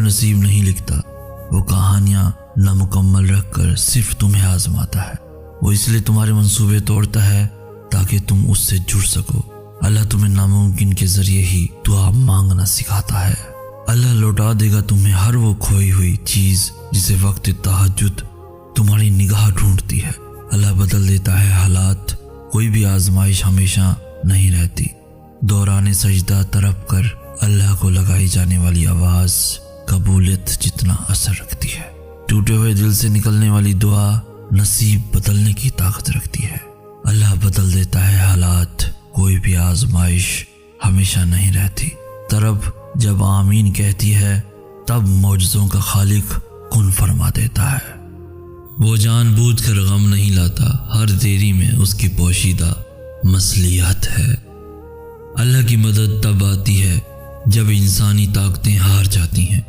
नसीब नहीं लिखता, वो कहानियाँ नामुकम्मल रखकर सिर्फ तुम्हें आजमाता है। वो इसलिए तुम्हारे मंसूबे तोड़ता है ताकि तुम उससे जुड़ सको। अल्लाह तुम्हें नामुमकिन के जरिए ही दुआ मांगना सिखाता है। अल्लाह लौटा देगा तुम्हें हर वो खोई हुई चीज जिसे वक्त तहज्जुद तुम्हारी निगाह ढूंढती है। अल्लाह बदल देता है हालात, कोई भी आजमाइश हमेशा नहीं रहती। दौरान सजदा तरफ कर अल्लाह को लगाई जाने वाली आवाज कबूलियत जितना असर रखती है। टूटे हुए दिल से निकलने वाली दुआ नसीब बदलने की ताकत रखती है। अल्लाह बदल देता है हालात, कोई भी आजमाइश हमेशा नहीं रहती। तरब जब आमीन कहती है तब मौजज़ों का खालिक कुन फरमा देता है। वो जानबूझकर गम नहीं लाता, हर देरी में उसकी पोशीदा मसलियत है। अल्लाह की मदद तब आती है जब इंसानी ताकतें हार जाती हैं।